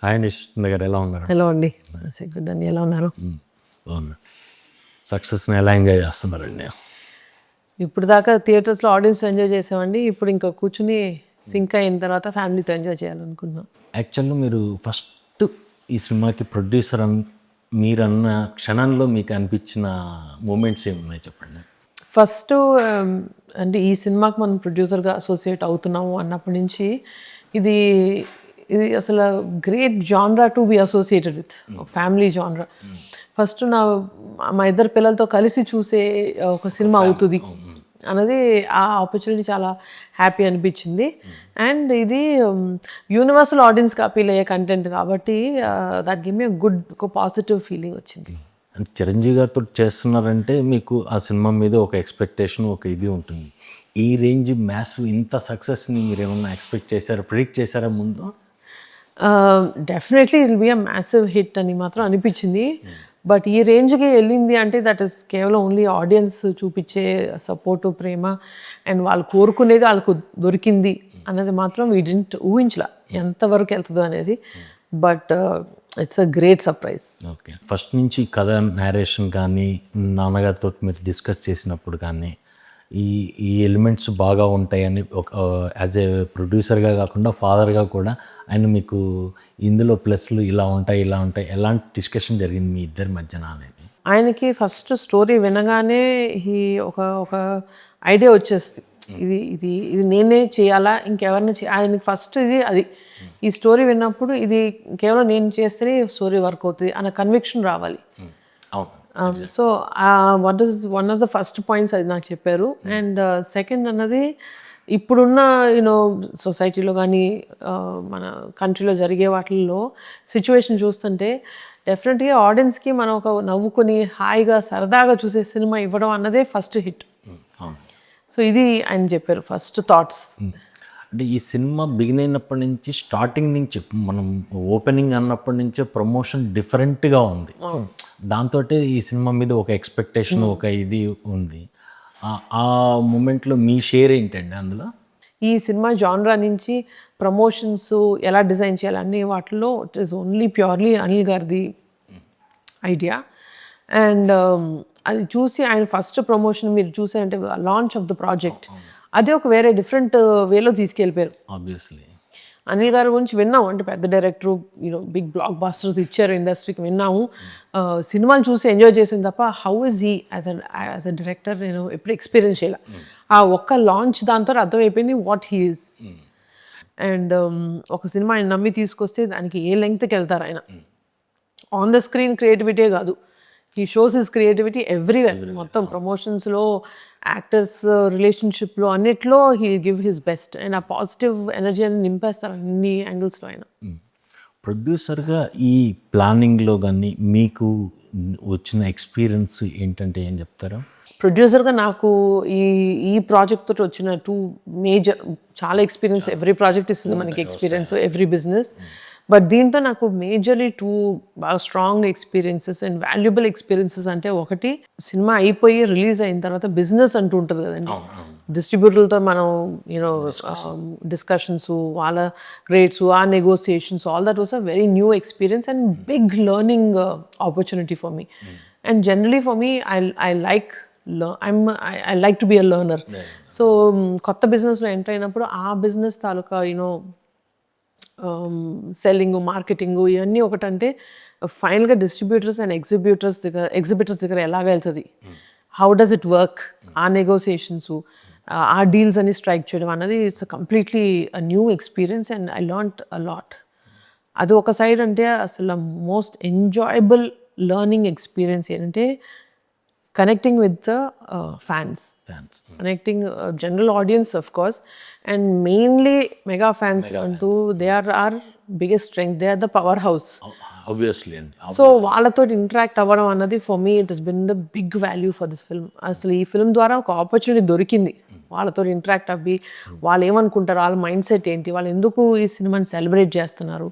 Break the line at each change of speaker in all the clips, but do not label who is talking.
Hi నిశ్చిత్ గారు, ఎలా ఉన్నారు?
హలో అండి, గుడ్ అండి, ఎలా ఉన్నారు?
బాగున్నా. సక్సెస్ని ఎలా ఎంజాయ్ చేస్తున్నారండి?
ఇప్పుడు దాకా థియేటర్స్లో ఆడియన్స్ ఎంజాయ్ చేసామండి. ఇప్పుడు ఇంకా కూర్చుని సింక్ అయిన తర్వాత ఫ్యామిలీతో ఎంజాయ్ చేయాలనుకుంటున్నాం.
యాక్చువల్గా మీరు ఫస్ట్ ఈ సినిమాకి ప్రొడ్యూసర్ మీరన్న క్షణంలో మీకు అనిపించిన మూమెంట్స్ ఏమున్నాయి చెప్పండి.
ఫస్ట్ అంటే ఈ సినిమాకి మనం ప్రొడ్యూసర్గా అసోసియేట్ అవుతున్నాము అన్నప్పటి నుంచి ఇది ఇది అసలు great genre to be associated with, family genre. First మా ఇద్దరు పిల్లలతో కలిసి చూసే ఒక సినిమా అవుతుంది అన్నది ఆ ఆపర్చునిటీ చాలా హ్యాపీ అనిపించింది. అండ్ ఇది యూనివర్సల్ ఆడియన్స్కి అపీల్ అయ్యే కంటెంట్ కాబట్టి దట్ గివ్ మీ గుడ్ ఒక పాజిటివ్ ఫీలింగ్ వచ్చింది.
చిరంజీవి గారితో చేస్తున్నారంటే మీకు ఆ సినిమా మీద ఒక ఎక్స్పెక్టేషన్, ఒక ఇది ఉంటుంది. ఈ రేంజ్ మ్యాస్ ఇంత సక్సెస్ని మీరు ఏమన్నా ఎక్స్పెక్ట్ చేశారా, ప్రిడిక్ట్ చేశారా ముందు?
Definitely it will be a massive hit అని మాత్రం అనిపించింది. బట్ ఈ రేంజ్కి వెళ్ళింది అంటే దట్ ఈస్ కేవలం ఓన్లీ ఆడియన్స్ చూపించే సపోర్టు, ప్రేమ అండ్ వాళ్ళు కోరుకునేది వాళ్ళకు దొరికింది అనేది మాత్రం వీ డింట్ ఊహించలా ఎంతవరకు వెళ్తుందో అనేది. But it's a great surprise.
Okay, first నుంచి కథ నేరేషన్ కానీ నాన్నగారితో మీరు డిస్కస్ చేసినప్పుడు కానీ ఈ ఎలిమెంట్స్ బాగా ఉంటాయని ఒక యాజ్ ఏ ప్రొడ్యూసర్గా కాకుండా ఫాదర్గా కూడా ఆయన మీకు ఇందులో ప్లస్లు ఇలా ఉంటాయి ఎలాంటి డిస్కషన్ జరిగింది మీ ఇద్దరి మధ్యన అనేది?
ఆయనకి ఫస్ట్ స్టోరీ వినగానే ఒక ఐడియా వచ్చేస్తుంది, ఇది ఇది ఇది నేనే చేయాలా ఇంకెవరిని ఆయనకి ఫస్ట్ అది ఈ స్టోరీ విన్నప్పుడు ఇది కేవలం నేను చేస్తేనే స్టోరీ వర్క్ అవుతుంది అన్న కన్విక్షన్ రావాలి. So one of the first points అది నాకు చెప్పారు. అండ్ సెకండ్ అన్నది ఇప్పుడున్న సొసైటీలో కానీ మన కంట్రీలో జరిగే వాటిల్లో సిచ్యువేషన్ చూస్తుంటే డెఫినెట్గా ఆడియన్స్కి మనం ఒక నవ్వుకొని హాయిగా సరదాగా చూసే సినిమా ఇవ్వడం అన్నదే ఫస్ట్ హిట్. సో ఇది ఆయన చెప్పారు ఫస్ట్ థాట్స్.
అంటే ఈ సినిమా బిగిన్ అయినప్పటి నుంచి స్టార్టింగ్ నుంచి మనం ఓపెనింగ్ అన్నప్పటి నుంచే ప్రమోషన్ డిఫరెంట్గా ఉంది. దాంతో ఈ సినిమా మీద ఒక ఎక్స్పెక్టేషన్, ఒక ఇది ఉంది. ఆ మూమెంట్లో మీ షేర్ ఏంటండి అందులో?
ఈ సినిమా జాన్రా నుంచి ప్రమోషన్స్ ఎలా డిజైన్ చేయాలి అన్ని వాటిలో it is only purely Anil గారిది ఐడియా. అండ్ అది చూసి ఆయన ఫస్ట్ ప్రమోషన్ మీరు చూసారంటే లాంచ్ ఆఫ్ ద ప్రాజెక్ట్ అదే ఒక వేరే డిఫరెంట్ వేలో తీసుకెళ్ళిపోయారు.
ఆబ్వియస్లీ
అనిల్ గారి గురించి విన్నాము, అంటే పెద్ద డైరెక్టరు, బిగ్ బ్లాక్ బాస్టర్స్ ఇచ్చారు ఇండస్ట్రీకి, విన్నాము, సినిమాలు చూసి ఎంజాయ్ చేసింది తప్ప how is he as a director నేను ఎప్పుడు ఎక్స్పీరియన్స్ చేయాలి. ఆ ఒక్క లాంచ్ దాంతో అర్థమైపోయింది వాట్ హీ ఈజ్. అండ్ ఒక సినిమా ఆయన నమ్మి తీసుకొస్తే దానికి ఏ లెంగ్త్కి వెళ్తారు ఆయన. ఆన్ ద స్క్రీన్ క్రియేటివిటీ కాదు, ఈ షోస్ హిస్ క్రియేటివిటీ ఎవ్రీవేర్. మొత్తం ప్రమోషన్స్లో, యాక్టర్స్ రిలేషన్షిప్లో అన్నిట్లో he give his best. And ఆ పాజిటివ్ ఎనర్జీ అని నింపేస్తారు అన్ని యాంగిల్స్లో ఆయన.
ప్రొడ్యూసర్గా ఈ ప్లానింగ్లో కానీ మీకు వచ్చిన ఎక్స్పీరియన్స్ ఏంటంటే ఏం చెప్తారా?
ప్రొడ్యూసర్గా నాకు ఈ ప్రాజెక్ట్ తోటి వచ్చిన టూ మేజర్ చాలా ఎక్స్పీరియన్స్. ఎవ్రీ ప్రాజెక్ట్ ఇస్తుంది మనకి ఎక్స్పీరియన్స్, ఎవ్రీ బిజినెస్. బట్ దీంతో నాకు మేజర్లీ టూ బాగా strong experiences and valuable experiences. అంటే ఒకటి, సినిమా అయిపోయి రిలీజ్ అయిన తర్వాత బిజినెస్ అంటూ ఉంటుంది కదండి, డిస్ట్రిబ్యూటర్లతో మనం డిస్కషన్స్, వాళ్ళ రేట్స్, ఆ negotiations, all that was a very new experience and big learning opportunity for me. And generally for me I like to be a learner. So కొత్త బిజినెస్లో ఎంటర్ అయినప్పుడు ఆ బిజినెస్ తాలూకా సెల్లింగ్, మార్కెటింగ్ ఇవన్నీ ఒకటంటే ఫైనల్గా distributors and exhibitors దగ్గర ఎలాగ వెళ్తుంది, హౌ డస్ ఇట్ వర్క్, ఆ నెగోసియేషన్స్, ఆ డీల్స్ అని స్ట్రైక్ చేయడం అన్నది it's completely a new experience and I learned a lot. అది ఒక సైడ్. అంటే అసలు మోస్ట్ ఎంజాయబుల్ లర్నింగ్ ఎక్స్పీరియన్స్ ఏంటంటే connecting with the fans. Connecting general audience of course, and mainly mega fans antu they are our biggest strength, they are the powerhouse
obviously.
So వాళ్ళతో interact అవ్వడం అన్నది for me it has been the big value for this film. అసలు ఈ film ద్వారా ఒక opportunity దొరికింది వాళ్ళతో interact అవ్వి, వాళ్ళు ఏమనుకుంటారు, వాళ్ళ మైండ్ సెట్ ఏంటి, వాళ్ళు ఎందుకు ఈ సినిమాని సెలబ్రేట్ చేస్తున్నారు,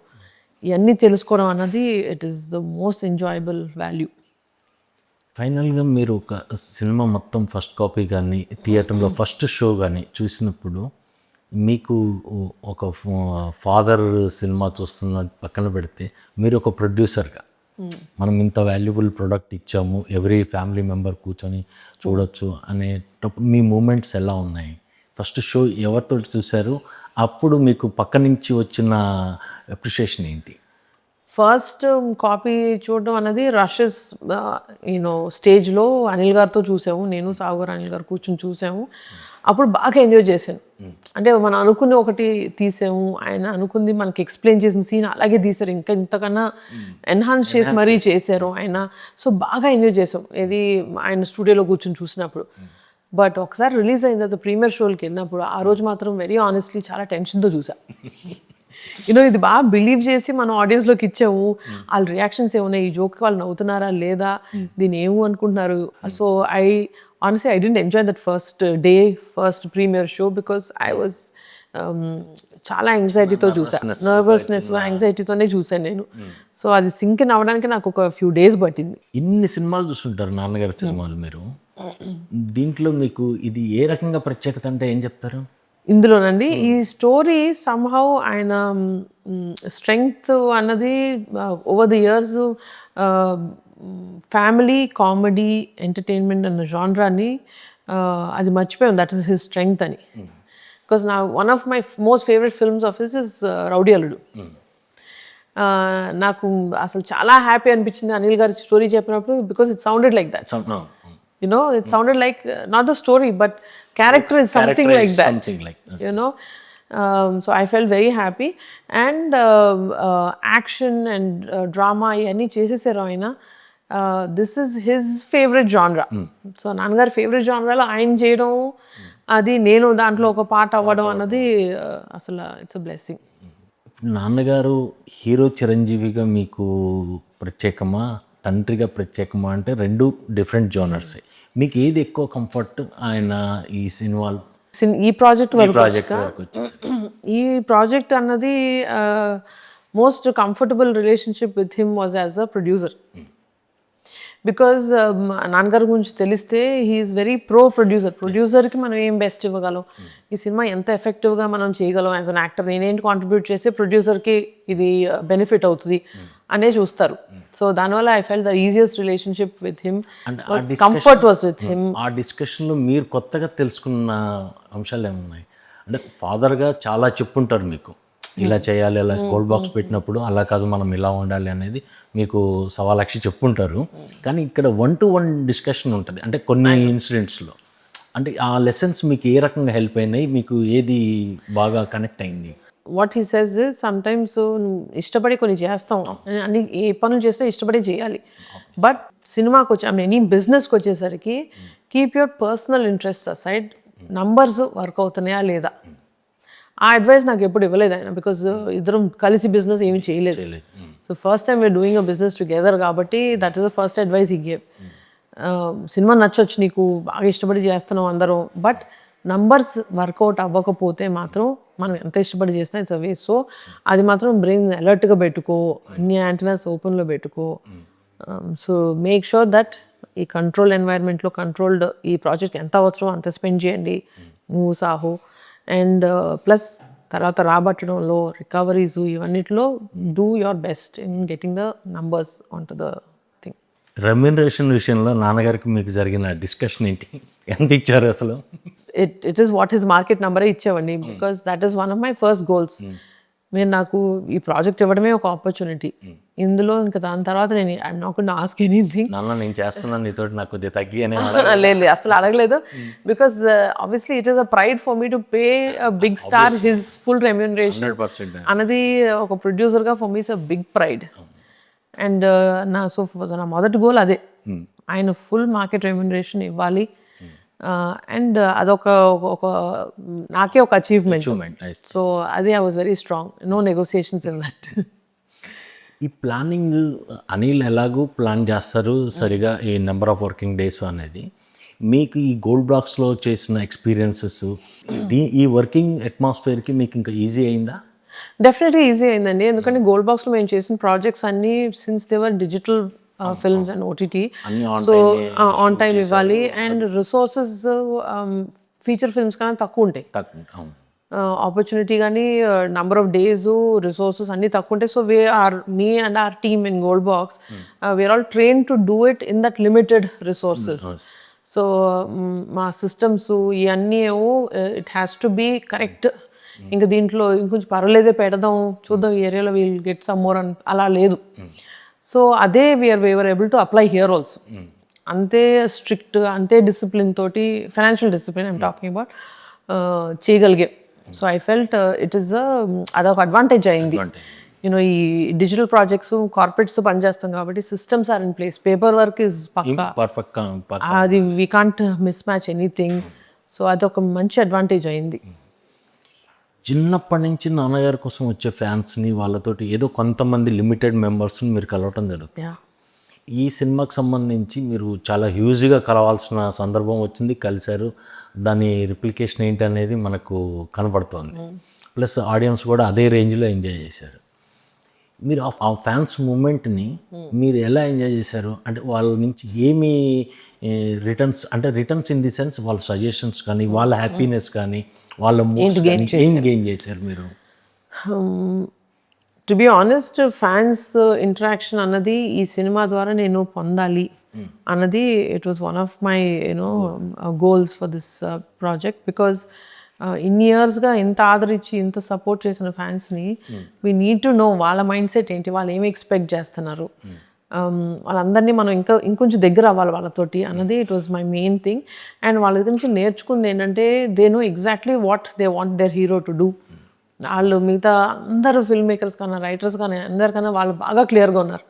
ఇవన్నీ తెలుసుకోవడం అన్నది it is the most enjoyable value.
ఫైనల్గా మీరు ఒక సినిమా మొత్తం ఫస్ట్ కాపీ కానీ థియేటర్లో ఫస్ట్ షో కానీ చూసినప్పుడు మీకు ఒక ఫాదర్ సినిమా చూస్తున్న పక్కన పెడితే మీరు ఒక ప్రొడ్యూసర్గా మనం ఇంత వాల్యుబుల్ ప్రోడక్ట్ ఇచ్చాము, ఎవ్రీ ఫ్యామిలీ మెంబర్ కూర్చొని చూడొచ్చు అనేటప్పుడు మీ మూమెంట్స్ ఎలా ఉన్నాయి? ఫస్ట్ షో ఎవరితో చూశారు? అప్పుడు మీకు పక్క నుంచి వచ్చిన అప్రిషియేషన్ ఏంటి?
ఫస్ట్ కాపీ చూడడం అనేది రషెస్ స్టేజ్లో అనిల్ గారితో చూసాము. నేను సాగర్ అనిల్ గారు కూర్చొని చూసాము. అప్పుడు బాగా ఎంజాయ్ చేశాను. అంటే మనం అనుకుని ఒకటి తీసాము, ఆయన అనుకుంది మనకి ఎక్స్ప్లెయిన్ చేసిన సీన్ అలాగే తీశారు, ఇంకా ఇంతకన్నా ఎన్హాన్స్ చేసి మరీ చేశారు ఆయన. సో బాగా ఎంజాయ్ చేసాం ఇది ఆయన స్టూడియోలో కూర్చొని చూసినప్పుడు. బట్ ఒకసారి రిలీజ్ అయిన తర్వాత ప్రీమియర్ షోకి వెళ్ళినప్పుడు ఆ రోజు మాత్రం వెరీ ఆనెస్ట్లీ చాలా టెన్షన్తో చూసా. ఇది బాగా బిలీవ్ చేసి మనం ఆడియన్స్లోకి ఇచ్చాము, వాళ్ళ రియాక్షన్స్ ఏమున్నాయి, ఈ జోక్కి వాళ్ళు నవ్వుతున్నారా లేదా, దీన్ని ఏమో అనుకుంటున్నారు. So honestly I didn't enjoy that first premiere show because I was చాలా యాంగ్జైటీతో చూసా, నర్వస్నెస్ యాంగ్జైటీతోనే చూసాను నేను. సో అది సింక్ ఇన్ అవ్వడానికి నాకు ఒక ఫ్యూ డేస్ పట్టింది.
ఇన్ని సినిమాలు చూస్తుంటారు నాన్నగారి సినిమాలు మీరు, దీంట్లో మీకు ఇది ఏ రకంగా ప్రత్యేకత అంటే ఏం చెప్తారు?
ఇందులోనండి ఈ స్టోరీ సంహౌ ఆయన స్ట్రెంగ్త్ అన్నది over the years family comedy entertainment అన్న జాన్రాని అది మర్చిపోయాం, దట్ ఈస్ హిస్ స్ట్రెంగ్త్ అని. Because one of my most favourite films of his is rowdy అల్లుడు. నాకు అసలు చాలా హ్యాపీ అనిపించింది అనిల్ గారి స్టోరీ చెప్పినప్పుడు, because it sounded like that. It sounded like not the story but character is something like that, so I felt very happy. And action and drama iyanni chesesaru ayina. This is his favorite genre. So nangar favorite genre lo ayin cheyadam adi nenu dantlo oka part avvadam annadi asala it's a blessing.
నాన్నగారు hero చిరంజీవిగా మీకు ప్రత్యేకమా, తండ్రిగా ప్రత్యేకమా అంటే రెండు different genres. మీకు ఏది ఎక్కువ comfort ఆయన ఈ సినిమాలు
ఈ ప్రాజెక్ట్ ఈ ప్రాజెక్ట్ అన్నది most comfortable relationship with him was as a producer. Because నాన్నగారి గురించి తెలిస్తే హీఈస్ వెరీ ప్రో ప్రొడ్యూసర్. ప్రొడ్యూసర్కి మనం ఏం బెస్ట్ ఇవ్వగలం, ఈ సినిమా ఎంత ఎఫెక్టివ్గా మనం చేయగలం యాజ్ అన్ యాక్టర్, నేనేంటి కాంట్రిబ్యూట్ చేస్తే ప్రొడ్యూసర్కి ఇది బెనిఫిట్ అవుతుంది అనే చూస్తారు. సో దానివల్ల I felt the easiest relationship with him, comfort was with him.
ఆ డిస్కషన్లో మీరు కొత్తగా తెలుసుకున్న అంశాలు ఏమున్నాయి? అంటే ఫాదర్గా చాలా చెప్పుంటారు మీకు, ఇలా చేయాలి, అలా గోల్డ్ బాక్స్ పెట్టినప్పుడు అలా కాదు మనం ఇలా ఉండాలి అనేది మీకు 1,00,000 చెప్పుంటారు. కానీ ఇక్కడ 1-to-1 డిస్కషన్ ఉంటుంది, అంటే కొన్ని ఇన్సిడెంట్స్లో. అంటే ఆ లెసన్స్ మీకు ఏ రకంగా హెల్ప్ అయినాయి, మీకు ఏది బాగా కనెక్ట్ అయింది?
వాట్ హీ సెజ్ సమ్టైమ్స్ ఇష్టపడి కొన్ని చేస్తాం, అన్ని ఏ పనులు చేస్తే ఇష్టపడి చేయాలి. బట్ సినిమాకి వచ్చి ఎనీ బిజినెస్కి వచ్చేసరికి keep your personal interest aside, numbers work అవుతున్నాయా లేదా, ఆ అడ్వైస్ నాకు ఎప్పుడు ఇవ్వలేదు ఆయన. బికాజ్ ఇద్దరం కలిసి బిజినెస్ ఏమి చేయలేదు. So first time we're doing a business together కాబట్టి that is the first advice he gave. Cinema నచ్చొచ్చు, నీకు బాగా ఇష్టపడి చేస్తున్నావు అందరం, బట్ నంబర్స్ వర్కౌట్ అవ్వకపోతే మాత్రం మనం ఎంత ఇష్టపడి చేసినా ఇట్స్ అ వేస్ట్. సో అది మాత్రం బ్రెయిన్ అలర్ట్గా పెట్టుకో, అన్ని యాంటీనాస్ ఓపెన్లో పెట్టుకో. సో మేక్ షూర్ దట్ ఈ కంట్రోల్ ఎన్వైర్న్మెంట్లో కంట్రోల్డ్ ఈ ప్రాజెక్ట్ ఎంత అవసరమో అంత స్పెండ్ చేయండి నువ్వు సాహు. అండ్ ప్లస్ తర్వాత రాబట్టడంలో రికవరీస్ ఇవన్నిటిలో do your best in getting the numbers on to the thing.
Remuneration విషయంలో నాన్నగారికి మీకు జరిగిన డిస్కషన్ ఏంటి, ఎంత ఇచ్చారు అసలు?
It is what his market నెంబరే ఇచ్చేవండి, because that is one of my first goals. మీరు నాకు ఈ ప్రాజెక్ట్ ఇవ్వడమే ఒక ఆపర్చునిటీ. ఇందులో ఇంకా దాని తర్వాత నేను I'm not going to ask anything.
నేను చేస్తున్నాను నీతో నాకు కొద్దిగా తగ్గి అని
లేదు, అసలు అడగలేదు. Because obviously it is a pride for me to pay a big star his full remuneration
100%
అన్నది ఒక ప్రొడ్యూసర్గా for me it's a big pride. And నా మొదటి గోల్ అదే, ఆయన ఫుల్ మార్కెట్ రెమ్యూనరేషన్ ఇవ్వాలి. అండ్ అదొక నాకే ఒక అచీవ్మెంట్. సో అది I was very strong, no negotiations in that.
ఈ ప్లానింగ్ అనిల్ ఎలాగూ ప్లాన్ చేస్తారు సరిగా, ఈ నెంబర్ ఆఫ్ వర్కింగ్ డేస్ అనేది. మీకు ఈ గోల్డ్ బ్లాక్స్లో చేసిన ఎక్స్పీరియన్సెస్ ఈ వర్కింగ్ అట్మాస్ఫియర్కి మీకు ఇంకా ఈజీ అయిందా?
డెఫినెట్గా ఈజీ అయిందండి, ఎందుకంటే గోల్డ్ బాక్స్లో మేము చేసిన ప్రాజెక్ట్స్ అన్నీ since they are digital films and OTT, so on time ఇవ్వాలి. అండ్ రిసోర్సెస్ ఫీచర్ ఫిల్మ్స్ కన్నా తక్కువ ఉంటాయి. ఆపర్చునిటీ కానీ నంబర్ ఆఫ్ డేస్ రిసోర్సెస్ అన్నీ తక్కువ ఉంటాయి. So me and our team in Gold Box we are all train to do it in that limited resources. So మా systems ఇవన్నీ it has to be correct. ఇంకా దీంట్లో ఇంకొంచెం పర్వాలేదే పెడదాం, చూద్దాం ఈ ఏరియాలో వీల్ గెట్ సమ్ మోర్ అని అలా లేదు. సో అదే we're able to apply here also. అంతే స్ట్రిక్ట్, అంతే డిసిప్లిన్ తోటి, financial discipline I'm talking about, చేయగలిగే. So I felt it is అదొక అడ్వాంటేజ్ అయింది. యూనో ఈ డిజిటల్ ప్రాజెక్ట్స్ కార్పొరేట్స్ పనిచేస్తాం కాబట్టి systems are in place, paper work is పక్కా, అది we can't mismatch anything. So అదొక మంచి అడ్వాంటేజ్ అయింది.
చిన్నప్పటి నుంచి నాన్నగారి కోసం వచ్చే ఫ్యాన్స్ని వాళ్ళతోటి ఏదో కొంతమంది లిమిటెడ్ మెంబర్స్ని మీరు కలవటం జరుగుతుంది. ఈ సినిమాకి సంబంధించి మీరు చాలా హ్యూజ్గా కలవాల్సిన సందర్భం వచ్చింది, కలిశారు. దాని రిప్లికేషన్ ఏంటి అనేది మనకు కనపడుతోంది. ప్లస్ ఆడియన్స్ కూడా అదే రేంజ్లో ఎంజాయ్ చేశారు. మీరు ఆ ఫ్యాన్స్ మూమెంట్ని మీరు ఎలా ఎంజాయ్ చేశారు? అంటే వాళ్ళ నుంచి ఏమి రిటర్న్స్, అంటే రిటర్న్స్ ఇన్ ది సెన్స్ వాళ్ళ సజెషన్స్ కానీ, వాళ్ళ హ్యాపీనెస్ కానీ, వాళ్ళ ఏం గెయిన్ చేశారు మీరు?
To be honest, fans interaction అన్నది ఈ సినిమా ద్వారా నేను పొందాలి అన్నది it was one of my goals for this project. Because ఇన్ని ఇయర్స్గా ఇంత ఆదరించి ఇంత సపోర్ట్ చేసిన ఫ్యాన్స్ని వీ నీడ్ టు నో వాళ్ళ మైండ్ సెట్ ఏంటి, వాళ్ళు ఏమి ఎక్స్పెక్ట్ చేస్తున్నారు, వాళ్ళందరినీ మనం ఇంకొంచెం దగ్గర అవ్వాలి వాళ్ళతోటి అన్నది it was my main thing. And వాళ్ళ దగ్గర నుంచి నేర్చుకుంది ఏంటంటే they know exactly what they want there hero to do. వాళ్ళు మిగతా అందరూ ఫిల్మ్ మేకర్స్ కన్నా, రైటర్స్ కానీ అందరికన్నా వాళ్ళు బాగా క్లియర్గా ఉన్నారు.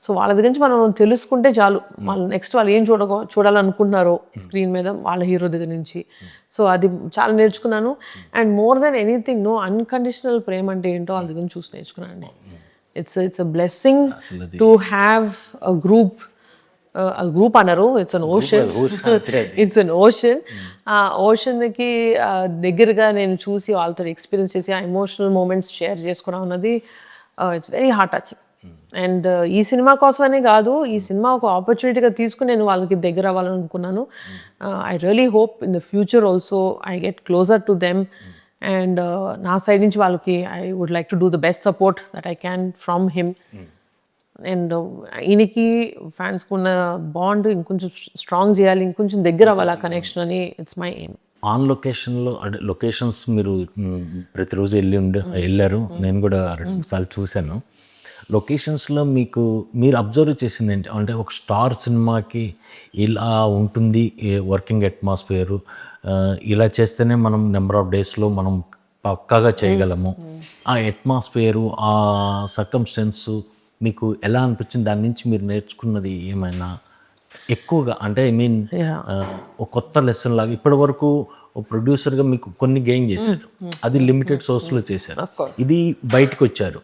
సో వాళ్ళ దగ్గర నుంచి మనం తెలుసుకుంటే చాలు, వాళ్ళు నెక్స్ట్ వాళ్ళు ఏం చూడాలనుకుంటున్నారో స్క్రీన్ మీద వాళ్ళ హీరో దగ్గర నుంచి. సో అది చాలా నేర్చుకున్నాను. And more than anything, no unconditional ప్రేమ అంటే ఏంటో వాళ్ళ దగ్గర చూసి నేర్చుకున్నాను. It's a blessing to have a group అన్నారు, it's an ocean, it's an ocean. ఆ ఓషన్కి దగ్గరగా నేను చూసి వాళ్ళతో ఎక్స్పీరియన్స్ చేసి ఆ ఎమోషనల్ మూమెంట్స్ షేర్ చేసుకోవడం అన్నది it's very heart touching. And ఈ సినిమా కోసమనే కాదు, ఈ సినిమా ఒక ఆపర్చునిటీగా తీసుకుని నేను వాళ్ళకి దగ్గర అవ్వాలని అనుకున్నాను. I really hope in the future also I get closer to them. And నా సైడ్ నుంచి వాళ్ళకి I would like to do the best support that I can from him. And ఈయనకి ఫ్యాన్స్కి ఉన్న బాండ్ ఇంకొంచెం స్ట్రాంగ్ చేయాలి, ఇంకొంచెం దగ్గర అవ్వాలి ఆ కనెక్షన్ అని ఇట్స్ మై ఎయిమ్.
ఆన్ లొకేషన్లో, అంటే లొకేషన్స్ మీరు ప్రతిరోజు వెళ్ళారు, నేను కూడా 2 సార్లు చూశాను. లొకేషన్స్లో మీరు అబ్జర్వ్ చేసింది ఏంటి? అంటే ఒక స్టార్ సినిమాకి ఇలా ఉంటుంది వర్కింగ్ అట్మాస్ఫియరు, ఇలా చేస్తేనే మనం నెంబర్ ఆఫ్ డేస్లో మనం పక్కాగా చేయగలము. ఆ అట్మాస్ఫియరు, ఆ సర్కమ్స్టెన్స్ మీకు ఎలా అనిపించింది? దాని నుంచి మీరు నేర్చుకున్నది ఏమైనా ఎక్కువగా, అంటే ఐ మీన్ ఒక కొత్త లెసన్ లాగా ఇప్పటి వరకు ప్రొడ్యూసర్గా మీకు కొన్ని గెయిన్ చేశారు, అది లిమిటెడ్ సోర్స్లో చేశారు. ఇది బయటకు వచ్చారు.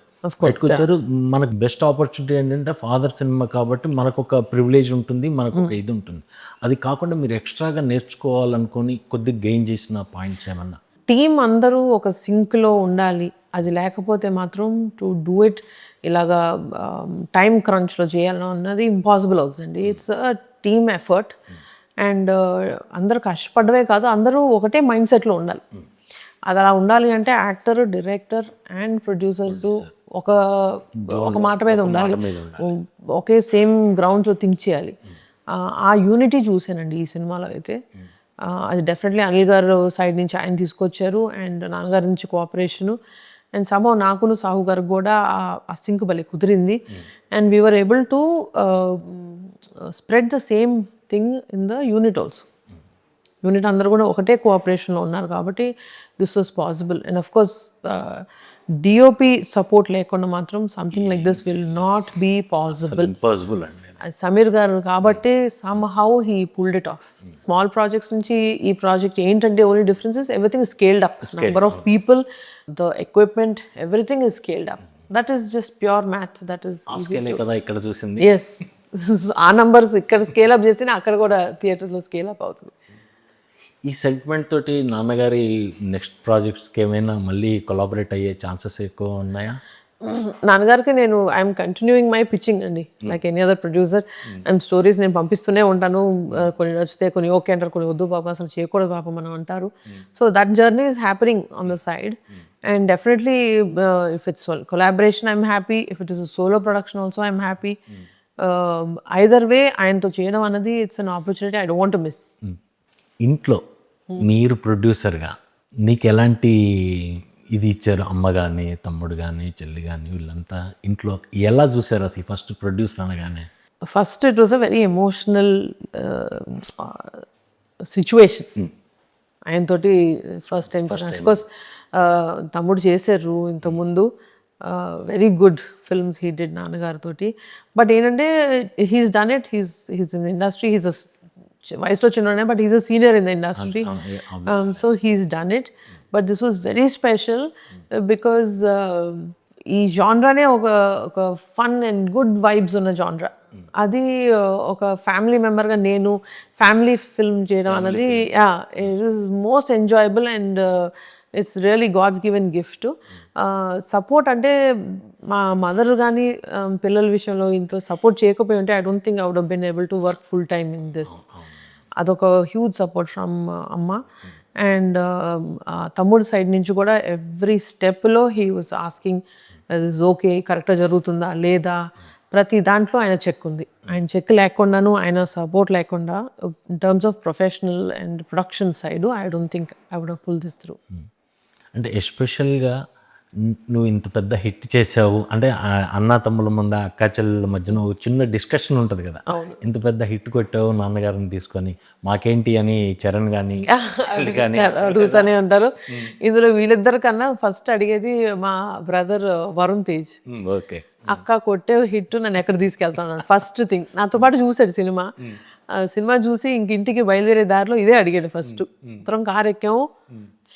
మనకు బెస్ట్ ఆపర్చునిటీ ఏంటంటే ఫాదర్ సినిమా కాబట్టి మనకు ఒక ప్రివిలేజ్ ఉంటుంది, మనకు ఒక ఇది ఉంటుంది. అది కాకుండా మీరు ఎక్స్ట్రాగా నేర్చుకోవాలనుకొని కొద్దిగా గెయిన్ చేసిన పాయింట్స్ ఏమన్నా?
టీం అందరూ ఒక సింక్లో ఉండాలి, అది లేకపోతే మాత్రం టు డూ ఇట్ ఇలాగా టైం క్రంచ్లో చేయాలన్నది ఇంపాసిబుల్ అవుతుందండి. It's a team effort. And అందరూ కష్టపడవే కాదు, అందరూ ఒకటే మైండ్ సెట్లో ఉండాలి. అది అలా ఉండాలి అంటే యాక్టర్, డైరెక్టర్ అండ్ ప్రొడ్యూసర్స్ ఒక మాట మీద ఉండాలి, ఒకే సేమ్ గ్రౌండ్లో థింక్ చేయాలి. ఆ యూనిటీ చూసానండి ఈ సినిమాలో అయితే. అది డెఫినెట్లీ అనిల్ గారు సైడ్ నుంచి ఆయన తీసుకొచ్చారు, అండ్ నాన్నగారి నుంచి కోఆపరేషను, అండ్ సమ్హౌ నాకును సాహు గారికి కూడా ఆ సింక్ భలే కుదిరింది. And we were able to spread the same thing in the unit also. Unit అందరూ కూడా ఒకటే కోఆపరేషన్లో ఉన్నారు కాబట్టి this was possible. And of course DOP support లేకుండా మాత్రం something like this will not be possible. Sameer garu కాబట్టి somehow he pulled it off. Small projects నుంచి ఈ ప్రాజెక్ట్ ఏంటంటే only differences everything scaled up, number of people, the equipment, everything is scaled up. That is just pure math. That is
ఇక్కడ చూసింది.
Yes, ఆ numbers ఇక్కడ scale up చేస్తేనే అక్కడ కూడా థియేటర్స్లో స్కేల్ అప్ అవుతుంది.
ఈ సెంటిమెంట్ తోటి నాన్నగారి నెక్స్ట్ ప్రాజెక్ట్స్కి ఏమైనా మళ్ళీ కొలాబరేట్ అయ్యే ఛాన్సెస్ ఎక్కువ ఉన్నాయా?
నాన్నగారికి నేను ఐఎమ్ కంటిన్యూయింగ్ మై పిచ్చింగ్ అండి, like any other producer. I'm stories నేను పంపిస్తూనే ఉంటాను. కొన్ని నచ్చితే కొన్ని ఓకే అంటారు, కొన్ని వద్దు పాప అసలు చేయకూడదు పాప మనం అంటారు. So that journey is happening on the side. And definitely if it's collaboration I'm happy, if it is solo production also I'm happy. Either వే ఆయనతో చేయడం అన్నది it's an opportunity I don't want to miss.
ఇంట్లో మీరు ప్రొడ్యూసర్గా నీకు ఎలాంటి ఇది ఇచ్చారు? అమ్మ కానీ, తమ్ముడు కానీ, చెల్లి కానీ, వీళ్ళంతా ఇంట్లో ఎలా చూసారు అసలు ఫస్ట్ ప్రొడ్యూసర్ అనగానే?
First it was a very emotional situation. ఆయనతోటి ఫస్ట్ టైం అఫ్కోర్స్ తమ్ముడు చేశారు ఇంతకుముందు, very good films he did నాన్నగారితోటి. బట్ ఏంటంటే he's done it, he's in industry, he's వయసులో చిన్ననే but he's a senior in the industry. So he's done it. But this was very special because ఈ జాన్రానే ఒక ఫన్ అండ్ గుడ్ వైబ్స్ ఉన్న genre. అది ఒక ఫ్యామిలీ మెంబర్గా నేను ఫ్యామిలీ ఫిల్మ్ చేయడం అన్నది it is most enjoyable and it's really God's given gift. Support అంటే మా మదర్ కానీ పిల్లల విషయంలో ఇంత సపోర్ట్ చేయకపోయి ఉంటే I don't think I would have been able to work full time in this. అదొక హ్యూజ్ సపోర్ట్ ఫ్రమ్ అమ్మ. అండ్ తమ్ముడు సైడ్ నుంచి కూడా ఎవ్రీ స్టెప్లో he was asking is okay, కరెక్ట్గా జరుగుతుందా లేదా, ప్రతి దాంట్లో ఆయన చెక్ ఉంది. ఆయన చెక్ లేకుండాను, ఆయన సపోర్ట్ లేకుండా in terms of professional and production side I don't think I would have pull this through.
అంటే ఎస్పెషల్గా నువ్వు ఇంత పెద్ద హిట్ చేసావు అంటే అన్న తమ్ముల ముందు, అక్క చెల్లెల మధ్యన ఒక చిన్న డిస్కషన్ ఉంటుంది కదా, ఇంత పెద్ద హిట్ కొట్టావు నాన్నగారిని తీసుకొని మాకేంటి అని చరణ్ కానీ కానీ
అడుగుతూనే ఉంటారు. ఇందులో వీళ్ళిద్దరి కన్నా ఫస్ట్ అడిగేది మా బ్రదర్ వరుణ్ తేజ్.
ఓకే,
అక్క కొట్టే హిట్ నన్ను ఎక్కడ తీసుకెళ్తాను ఫస్ట్ థింగ్. నాతో పాటు చూసాడు సినిమా. సినిమా చూసి ఇంటికి బయలుదేరే దారిలో ఇదే అడిగాడు ఫస్ట్. ఉత్తరం కారు ఎక్కాము,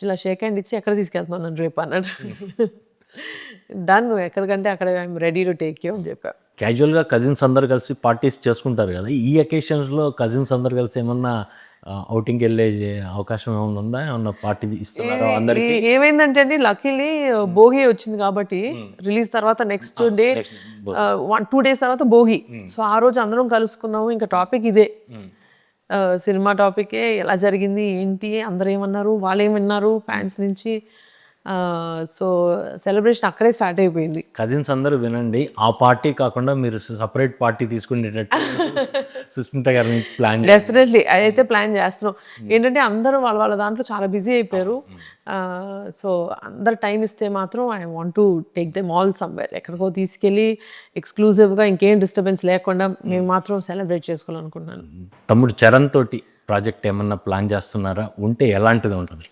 ఇలా షేక్ హ్యాండ్ ఇచ్చి ఎక్కడ తీసుకెళ్తున్నాను నన్ను రేపు అన్నాడు. దాన్ని నువ్వు ఎక్కడికంటే అక్కడ I'm ready to take you అని చెప్పా.
క్యాజువల్గా కజిన్స్ అందరు కలిసి పార్టీస్ చేసుకుంటారు కదా, ఈ అకేషన్స్లో కజిన్స్ అందరు కలిసి ఏమన్నా అవుటింగ్కి వెళ్ళే అవకాశం ఏమైనా ఉందా? ఏమన్నా పార్టీ ఇస్తున్నారా అందరికీ?
ఏమైందంటే అండి, లక్కీలీ భోగి వచ్చింది కాబట్టి రిలీజ్ తర్వాత నెక్స్ట్ డే 2 days తర్వాత భోగి. సో ఆ రోజు అందరం కలుసుకున్నాము. ఇంకా టాపిక్ ఇదే, సినిమా టాపికే, ఎలా జరిగింది ఏంటి, అందరూ ఏమన్నారు, వాళ్ళు ఏమన్నారు ఫ్యాన్స్ నుంచి. సో సెలబ్రేషన్ అక్కడే స్టార్ట్ అయిపోయింది.
కజిన్స్ అందరూ వినండి, ఆ పార్టీ కాకుండా మీరు సపరేట్ పార్టీ తీసుకునేటట్టు సుస్మిత గారిని ప్లాన్
డెఫినెట్లీ అయితే ప్లాన్ చేస్తున్నాం. ఏంటంటే అందరూ వాళ్ళ దాంట్లో చాలా బిజీ అయిపోయారు. సో అందరు టైం ఇస్తే మాత్రం I want to take them all somewhere, ఎక్కడికో తీసుకెళ్ళి ఎక్స్క్లూజివ్గా ఇంకేం డిస్టర్బెన్స్ లేకుండా మేము మాత్రం సెలబ్రేట్ చేసుకోవాలనుకుంటున్నాను.
తమ్ముడు చరణ్ తోటి ప్రాజెక్ట్ ఏమన్నా ప్లాన్ చేస్తున్నారా? ఉంటే ఎలాంటిది ఉంటుంది?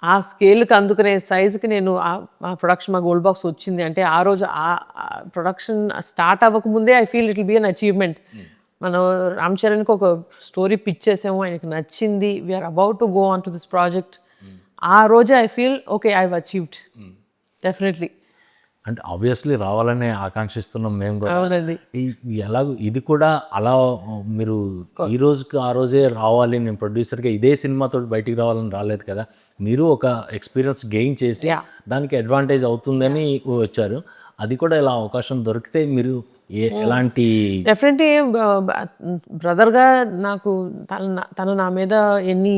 ఆ స్కేల్కి అందుకునే సైజుకి నేను ఆ ప్రొడక్షన్ మా గోల్డ్ బాక్స్ వచ్చింది అంటే ఆ రోజు ఆ ప్రొడక్షన్ స్టార్ట్ అవ్వకముందే I feel it will be an achievement. మనం రామ్ చరణ్కి ఒక స్టోరీ పిచ్ చేసాము, ఆయనకి నచ్చింది, we are about to go on to this project. ఆ రోజే I feel okay I have achieved definitely.
అంటే ఆబ్వియస్లీ రావాలనే ఆకాంక్షిస్తున్నాం మేము కూడా.
అవునండి.
ఎలాగో ఇది కూడా అలా మీరు ఈ రోజుకి ఆ రోజే రావాలి, నేను ప్రొడ్యూసర్గా ఇదే సినిమాతో బయటికి రావాలని రాలేదు కదా, మీరు ఒక ఎక్స్పీరియన్స్ గెయిన్ చేసి దానికి అడ్వాంటేజ్ అవుతుందని వచ్చారు. అది కూడా ఇలా అవకాశం దొరికితే మీరు ఎలాంటి
డెఫినెట్లీ బ్రదర్గా నాకు తన నా మీద ఎన్ని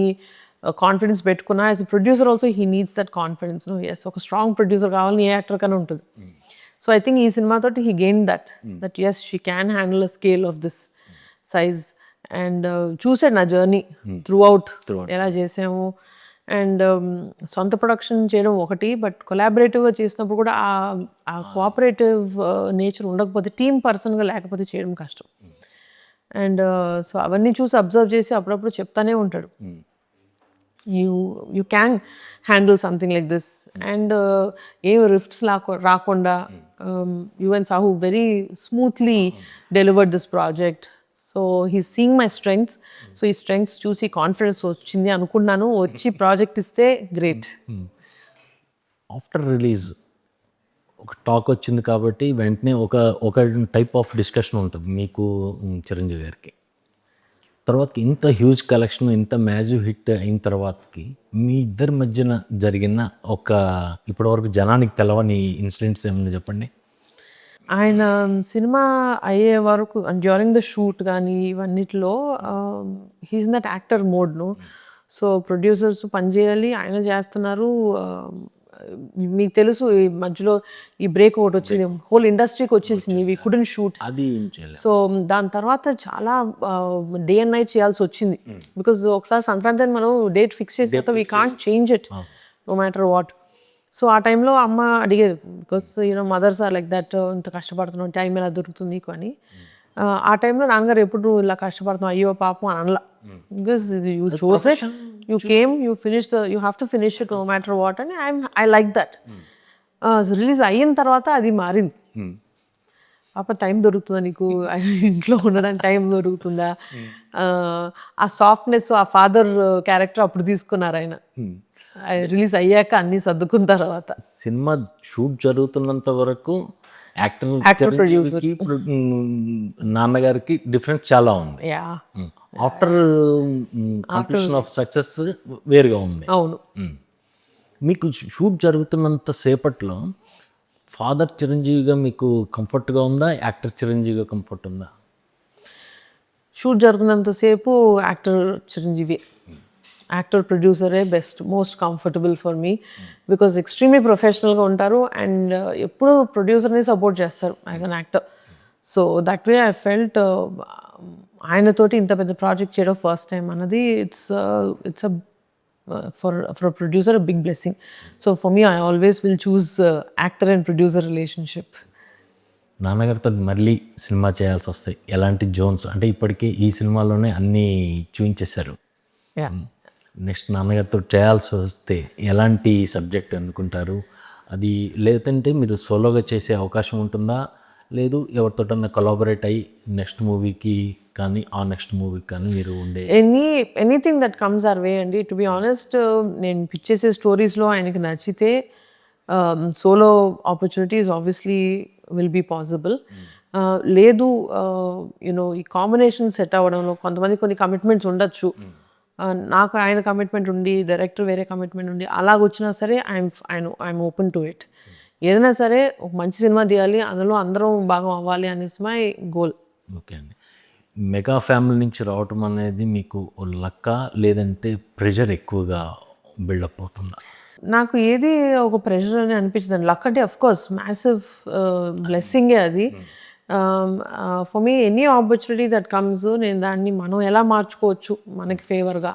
కాన్ఫిడెన్స్ పెట్టుకున్నా, as a producer also he needs that confidence. Yes, ఒక స్ట్రాంగ్ ప్రొడ్యూసర్ కావాలని ఏ యాక్టర్ కన్నా ఉంటుంది. సో ఐ థింక్ ఈ సినిమాతో he gain that yes she can handle a scale of this size. And చూసాడు నా జర్నీ త్రూ అవుట్ ఎలా చేసాము. అండ్ సొంత ప్రొడక్షన్ చేయడం ఒకటి, బట్ కొలాబరేటివ్గా చేసినప్పుడు కూడా ఆ కోఆపరేటివ్ నేచర్ ఉండకపోతే, టీమ్ పర్సన్గా లేకపోతే చేయడం కష్టం. అండ్ సో అవన్నీ చూసి అబ్జర్వ్ చేసి అప్పుడప్పుడు చెప్తానే ఉంటాడు, you can handle something like this. And ఏం రిఫ్ట్స్ రాకుండా you and Sahu very smoothly delivered this project. So he's seeing my strengths. So ఈ స్ట్రెంగ్స్ చూసి కాన్ఫిడెన్స్ వచ్చింది అనుకున్నాను, వచ్చి ప్రాజెక్ట్ ఇస్తే గ్రేట్.
ఆఫ్టర్ రిలీజ్ ఒక టాక్ వచ్చింది కాబట్టి వెంటనే ఒక టైప్ ఆఫ్ డిస్కషన్ ఉంటుంది మీకు చిరంజీవి గారికి. తర్వాతకి ఇంత హ్యూజ్ కలెక్షన్, ఇంత మ్యాజివ్ హిట్ అయిన తర్వాతకి మీ ఇద్దరి మధ్యన జరిగిన ఒక ఇప్పటివరకు జనానికి తెలవని ఇన్సిడెంట్స్ ఏమైనా చెప్పండి?
ఆయన సినిమా అయ్యే వరకు డ్యూరింగ్ ద షూట్ కానీ ఇవన్నిటిలో హీస్ ఇన్ దట్ యాక్టర్ మోడ్ను. సో ప్రొడ్యూసర్స్ పనిచేయాలి, ఆయన చేస్తున్నారు. మీకు తెలుసు ఈ మధ్యలో ఈ బ్రేక్ ఒకటి వచ్చింది, హోల్ ఇండస్ట్రీకి వచ్చేసింది, వీ కుడెంట్ షూట్.
అది ఏం చేయలేదు.
సో దాని తర్వాత చాలా డే అండ్ నైట్ చేయాల్సి వచ్చింది. బికాజ్ ఒకసారి సంక్రాంతి అని మనం డేట్ ఫిక్స్ చేసిన తర్వాత we can't change it no matter what. So ఆ టైంలో అమ్మ అడిగేది, because mothers are like that, ఇంత కష్టపడుతున్నావు, టైం ఎలా దొరుకుతుంది నీకు అని. ఆ టైంలో నాన్నగారు ఎప్పుడు ఇలా కష్టపడుతున్నావు, అయ్యో పాపం అని అనలా. Because you chose it, you came, you finish you have to finish it no matter what అని ఐ లైక్ దట్. రిలీజ్ అయిన తర్వాత అది మారింది. పాప టైం దొరుకుతుందా నీకు, ఇంట్లో ఉండడానికి టైం దొరుకుతుందా, ఆ సాఫ్ట్నెస్, ఆ ఫాదర్ క్యారెక్టర్ అప్పుడు తీసుకున్నారు ఆయన. రిలీజ్ అయ్యాక అన్ని సర్దుకున్న తర్వాత.
సినిమా షూట్ జరుగుతున్నంత వరకు యాక్టర్ నాన్నగారికి డిఫరెన్స్ చాలా ఉంది. ఆఫ్టర్ కంప్లీషన్ ఆఫ్ సక్సెస్ వేరుగా ఉంది.
అవును.
మీకు షూట్ జరుగుతున్నంత సేపట్లో ఫాదర్ చిరంజీవిగా మీకు కంఫర్ట్గా ఉందా, యాక్టర్ చిరంజీవిగా కంఫర్ట్ ఉందా?
షూట్ జరుగుతున్నంతసేపు యాక్టర్ చిరంజీవి, యాక్టర్ ప్రొడ్యూసరే best, most comfortable for me. Because extremely ప్రొఫెషనల్గా ఉంటారు అండ్ ఎప్పుడు ప్రొడ్యూసర్ని సపోర్ట్ చేస్తారు as an actor. So that way I felt ఆయనతోటి ఇంత పెద్ద ప్రాజెక్ట్ చేయడం ఫస్ట్ టైం అన్నది it's for producer a big blessing. So for me I always will choose actor and producer relationship.
నాన్నగారితో మళ్ళీ సినిమా చేయాల్సి వస్తాయి, ఎలాంటి జోన్స్ అంటే ఇప్పటికే ఈ సినిమాలోనే అన్నీ చూపించేశారు. నెక్స్ట్ నాన్నగారితో చేయాల్సి వస్తే ఎలాంటి సబ్జెక్ట్ అనుకుంటారు? అది లేదంటే మీరు సోలోగా చేసే అవకాశం ఉంటుందా, లేదు ఎవరితోటన్నా కొలాబరేట్ అయ్యి నెక్స్ట్ మూవీకి కానీ ఆ నెక్స్ట్ మూవీకి కానీ మీరు ఉండే
anything that comes our way అండి. టు బి ఆనెస్ట్, నేను పిచ్ చేసే స్టోరీస్లో ఆయనకి నచ్చితే solo opportunities obviously will be possible. లేదు ఈ కాంబినేషన్ సెట్ అవ్వడంలో కొంతమంది కొన్ని కమిట్మెంట్స్ ఉండొచ్చు. నాకు ఆయన కమిట్మెంట్ ఉండి, డైరెక్టర్ వేరే కమిట్మెంట్ ఉండి అలాగొచ్చినా సరే ఐఎమ్ ఓపెన్ టు ఇట్. ఏదైనా సరే ఒక మంచి సినిమా తీయాలి, అందులో అందరం భాగం అవ్వాలి అనేసి మై గోల్.
ఓకే అండి. మెగా ఫ్యామిలీ నుంచి రావటం అనేది మీకు లక్క, లేదంటే ప్రెషర్ ఎక్కువగా బిల్డప్ అవుతుందా?
నాకు ఏది ఒక ప్రెషర్ అని అనిపించదండి. లక్ అంటే అఫ్ కోర్స్ మ్యాసివ్ బ్లెస్సింగే అది. For me any opportunity that comes, నేను దాన్ని మనం ఎలా మార్చుకోవచ్చు మనకి ఫేవర్గా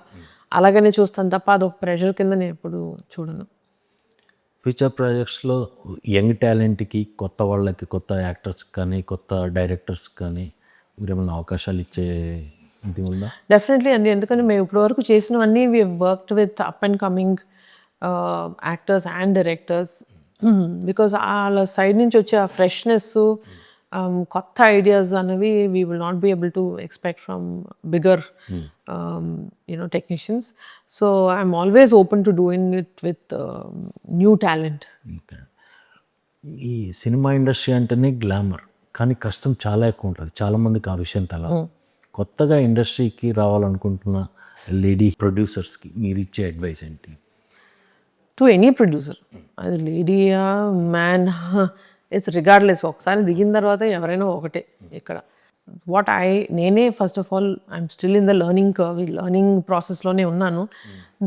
అలాగనే చూస్తాను తప్ప అదొక ప్రెషర్ కింద నేను ఎప్పుడు చూడను.
ఫ్యూచర్ ప్రాజెక్ట్స్లో యంగ్ టాలెంట్కి, కొత్త వాళ్ళకి, కొత్త యాక్టర్స్ కానీ కొత్త డైరెక్టర్స్ కానీ మీరు ఏమైనా అవకాశాలు ఇచ్చే ఇది ఉందా?
డెఫినెట్లీ అండి. ఎందుకంటే మేము ఇప్పటివరకు చేసినవన్నీ we worked with up and coming actors and directors. Because వాళ్ళ సైడ్ నుంచి వచ్చే ఆ ఫ్రెష్నెస్, కొత్త ఐడియాస్ అనేవి we will not be able to expect from bigger technicians. So I'm always open to doing it with new talent.
ఈ సినిమా industry అంటేనే glamour, కానీ కష్టం చాలా ఎక్కువ ఉంటుంది. చాలామందికి ఆ విషయం తెలవదు. కొత్తగా ఇండస్ట్రీకి రావాలనుకుంటున్న లేడీ ప్రొడ్యూసర్స్కి మీరు ఇచ్చే అడ్వైస్ ఏంటి?
టు ఎనీ ప్రొడ్యూసర్, అది లేడీయా మ్యాన్, ఇట్స్ రిగార్డ్లెస్. ఒకసారి దిగిన తర్వాత ఎవరైనా ఒకటే ఇక్కడ. నేనే first of all I'm still in the learning ప్రాసెస్లోనే ఉన్నాను.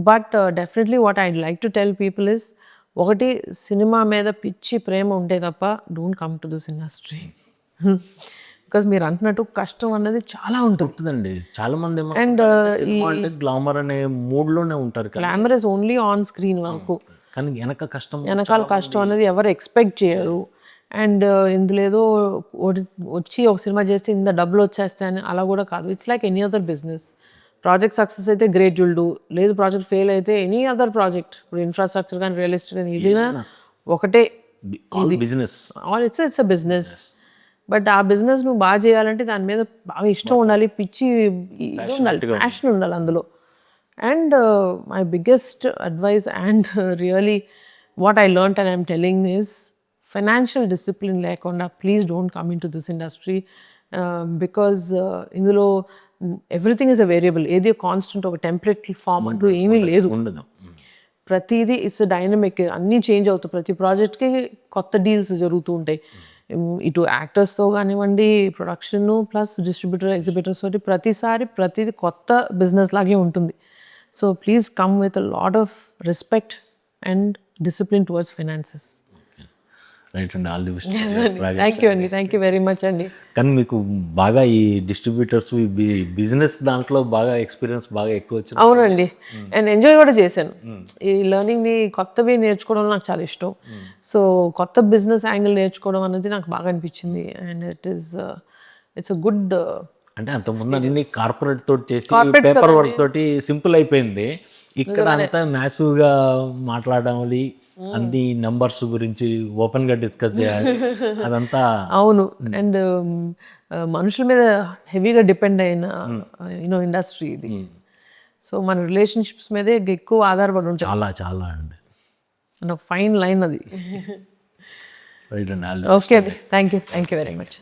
But definitely what I like to tell people is, ఒకటి సినిమా మీద పిచ్చి ప్రేమ ఉంటే తప్ప don't come to this industry. Because మీరు అంటున్నట్టు కష్టం అన్నది చాలా ఉంటుందండి.
చాలా మంది అండ్ గ్లామర్ అనే మూడ్లోనే ఉంటారు.
Glamour is only on screen వరకు,
కానీ
వెనకాల కష్టం అనేది ఎవరు ఎక్స్పెక్ట్ చేయరు. అండ్ ఇందులో ఏదో వచ్చి ఒక సినిమా చేస్తే ఇంత డబ్బులు వచ్చేస్తాయని అలా కూడా కాదు. It's like any other business. Project success అయితే గ్రేట్ యుల్ డూ, లేదు ప్రాజెక్ట్ ఫెయిల్ అయితే ఎనీ అదర్ ప్రాజెక్ట్, ఇప్పుడు ఇన్ఫ్రాస్ట్రక్చర్ కానీ రియల్ ఎస్టేట్ కానీ ఏదైనా ఒకటే
business.
It's a business. But ఆ బిజినెస్ నువ్వు బాగా చేయాలంటే దాని మీద బాగా ఇష్టం ఉండాలి, పిచ్చి ఉండాలి, ప్యాషన్ ఉండాలి అందులో. And my biggest advice and really what I learned and I'm telling is, financial discipline లేకుండా please don't come in to this industry. Because ఇందులో ఎవ్రీథింగ్ ఇస్ అ వేరియబుల్, ఏది కాన్స్టెంట్ ఒక టెంప్లెట్ ఫామ్ అంటూ ఏమీ లేదు.
ఉండదు.
ప్రతిదీ ఇట్స్ డైనమిక్, అన్నీ చేంజ్ అవుతాయి. ప్రతి ప్రాజెక్ట్కి కొత్త డీల్స్ జరుగుతూ ఉంటాయి. ఇటు యాక్టర్స్తో కానివ్వండి, ప్రొడక్షన్ ప్లస్ డిస్ట్రిబ్యూటర్ ఎగ్జిబిటర్స్ తోటి ప్రతిది కొత్త బిజినెస్ లాగే ఉంటుంది. So please come with a lot of respect and discipline towards finances.
Right అండి, all the best.
Thank you అండి, థ్యాంక్ యూ వెరీ మచ్ అండి.
కానీ మీకు బాగా ఈ డిస్ట్రిబ్యూటర్స్ బిజినెస్ దాంట్లో బాగా ఎక్స్పీరియన్స్ బాగా ఎక్కువ వచ్చింది.
అవునండి, అండ్ ఎంజాయ్ కూడా చేశాను. ఈ లెర్నింగ్ని కొత్తవి నేర్చుకోవడం నాకు చాలా ఇష్టం. సో కొత్త బిజినెస్ యాంగిల్ నేర్చుకోవడం అనేది నాకు బాగా అనిపించింది. And it's a good.
అంటే అంతకుముందు అన్ని కార్పొరేట్ తోటి చేసి పేపర్ వర్క్ తోటి సింపుల్ అయిపోయింది. ఇక్కడ అంతా మ్యాసివ్గా మాట్లాడాలి, అన్ని నంబర్స్ గురించి ఓపెన్గా డిస్కస్ చేయాలి, అదంతా.
అవును, అండ్ మనుషుల మీద హెవీగా డిపెండ్ అయిన ఇండస్ట్రీ ఇది. సో మన రిలేషన్షిప్స్ మీదే ఎక్కువ ఆధారపడి ఉంటుంది.
చాలా చాలా అండి,
అండ్ ఒక ఫైన్ లైన్ అది.
రైట్ అండి.
ఓకే అండి, థ్యాంక్ యూ వెరీ మచ్.